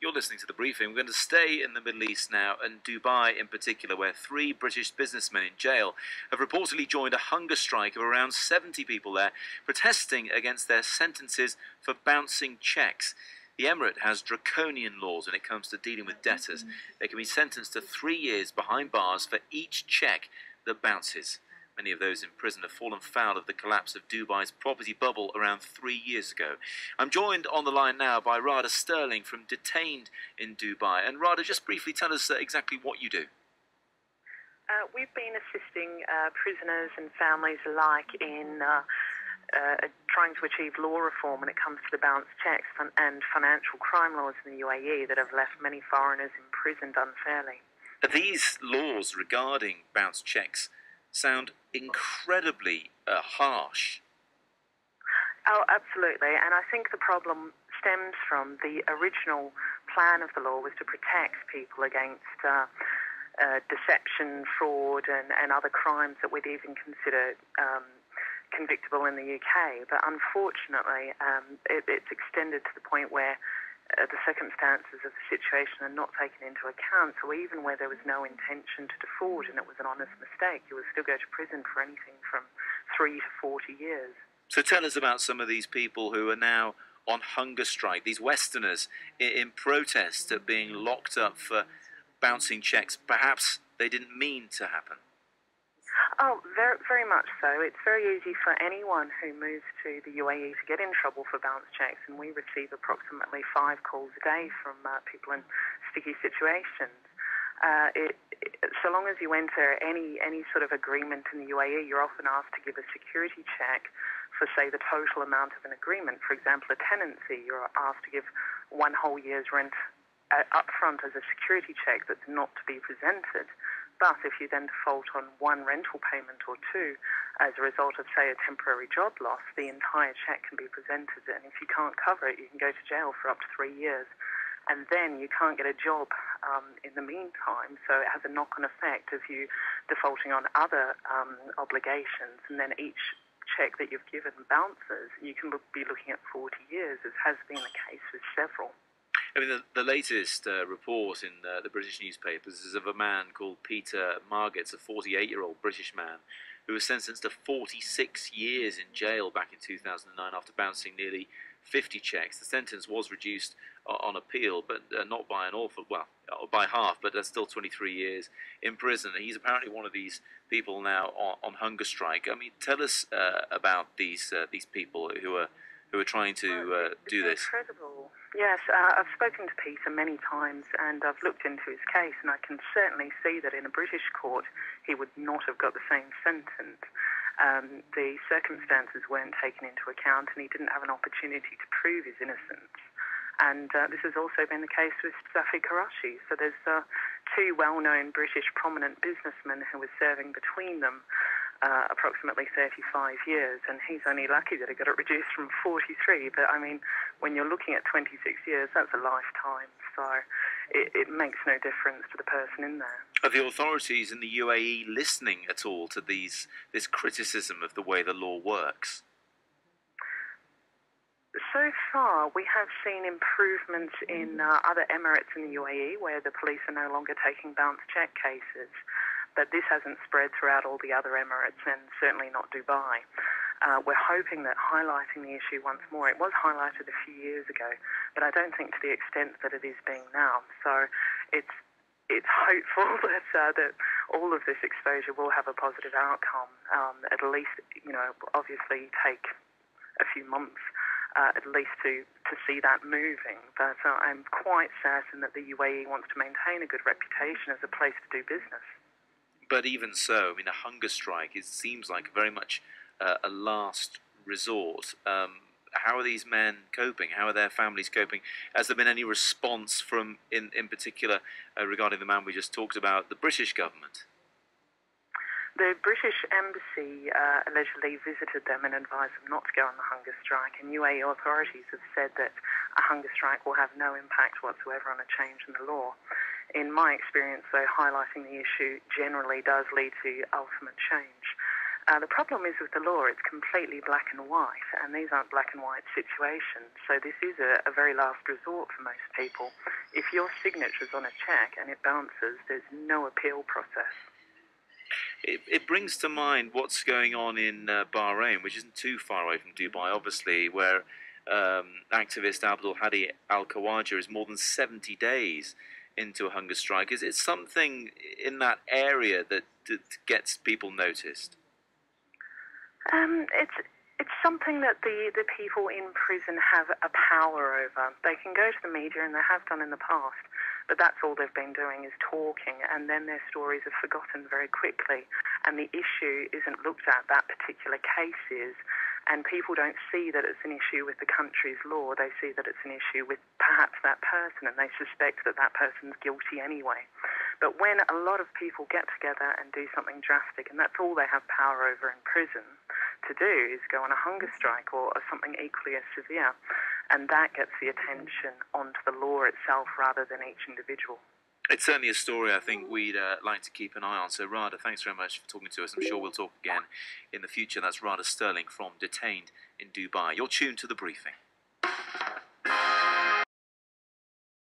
You're listening to The Briefing. We're going to stay in the Middle East now, and Dubai in particular, where 3 British businessmen in jail have reportedly joined a hunger strike of around 70 people there, protesting against their sentences for bouncing cheques. The Emirate has draconian laws when it comes to dealing with debtors. They can be sentenced to 3 years behind bars for each cheque that bounces. Many of those in prison have fallen foul of the collapse of Dubai's property bubble around 3 years ago. I'm joined on the line now by Radha Stirling from Detained in Dubai. And Radha, just briefly tell us exactly what you do. We've been assisting prisoners and families alike in trying to achieve law reform when it comes to the bounce cheques and financial crime laws in the UAE that have left many foreigners imprisoned unfairly. These laws regarding bounce cheques sound incredibly harsh. Oh, absolutely. And I think the problem stems from the original plan of the law was to protect people against deception, fraud, and other crimes that we'd even consider convictable in the UK. But unfortunately, it's extended to the point where the circumstances of the situation are not taken into account. So even where there was no intention to defraud and it was an honest mistake, you would still go to prison for anything from 3 to 40 years. So tell us about some of these people who are now on hunger strike, these Westerners in protest at being locked up for bouncing cheques. Perhaps they didn't mean to happen. Oh, very, very much so. It's very easy for anyone who moves to the UAE to get in trouble for bounce cheques, and we receive approximately 5 calls a day from people in sticky situations. So long as you enter any sort of agreement in the UAE, you're often asked to give a security check for, say, the total amount of an agreement. For example, a tenancy, you're asked to give 1 whole year's rent up front as a security check that's not to be presented. But if you then default on 1 rental payment or 2 as a result of, say, a temporary job loss, the entire cheque can be presented. And if you can't cover it, you can go to jail for up to 3 years. And then you can't get a job in the meantime. So it has a knock-on effect of you defaulting on other obligations. And then each cheque that you've given bounces, you can be looking at 40 years, as has been the case with several. I mean, the latest report in the British newspapers is of a man called Peter Margetts, a 48-year-old British man, who was sentenced to 46 years in jail back in 2009 after bouncing nearly 50 cheques. The sentence was reduced on appeal, but not by an awful, well, by half, but that's still 23 years in prison. And he's apparently one of these people now on hunger strike. I mean, tell us about these people who are trying to do this. Incredible. Yes, I've spoken to Peter many times, and I've looked into his case, and I can certainly see that in a British court he would not have got the same sentence. The circumstances weren't taken into account, and he didn't have an opportunity to prove his innocence. And this has also been the case with Safi Qarashi. So there's 2 well-known British prominent businessmen who were serving between them approximately 35 years, and he's only lucky that he got it reduced from 43. But I mean, when you're looking at 26 years, that's a lifetime. So it makes no difference to the person in there. Are the authorities in the UAE listening at all to this criticism of the way the law works? So far, we have seen improvements in other emirates in the UAE where the police are no longer taking bounce cheque cases. But this hasn't spread throughout all the other emirates, and certainly not Dubai. We're hoping that highlighting the issue once more, it was highlighted a few years ago, but I don't think to the extent that it is being now. So it's hopeful that all of this exposure will have a positive outcome. At least, obviously take a few months at least to see that moving. But I'm quite certain that the UAE wants to maintain a good reputation as a place to do business. But even so, I mean, a hunger strike, it seems like very much a last resort. How are these men coping? How are their families coping? Has there been any response from, in particular, regarding the man we just talked about, the British government? The British embassy allegedly visited them and advised them not to go on the hunger strike, and UAE authorities have said that a hunger strike will have no impact whatsoever on a change in the law. In my experience, though, highlighting the issue generally does lead to ultimate change. The problem is with the law, it's completely black and white, and these aren't black and white situations. So this is a very last resort for most people. If your signature's on a cheque and it bounces, there's no appeal process. It brings to mind what's going on in Bahrain, which isn't too far away from Dubai, obviously, where activist Abdul Hadi al-Khawaja is more than 70 days into a hunger strike. Is it something in that area that gets people noticed? It's something that the people in prison have a power over. They can go to the media, and they have done in the past, but that's all they've been doing is talking, and then their stories are forgotten very quickly, and the issue isn't looked at, that particular case is, and people don't see that it's an issue with the country's law. They see that it's an issue with perhaps that person, and they suspect that that person's guilty anyway. But when a lot of people get together and do something drastic, and that's all they have power over in prison to do, is go on a hunger strike or something equally as severe, and that gets the attention onto the law itself rather than each individual. It's certainly a story I think we'd like to keep an eye on. So Radha, thanks very much for talking to us. I'm sure we'll talk again in the future. That's Radha Stirling from Detained in Dubai. You're tuned to The Briefing.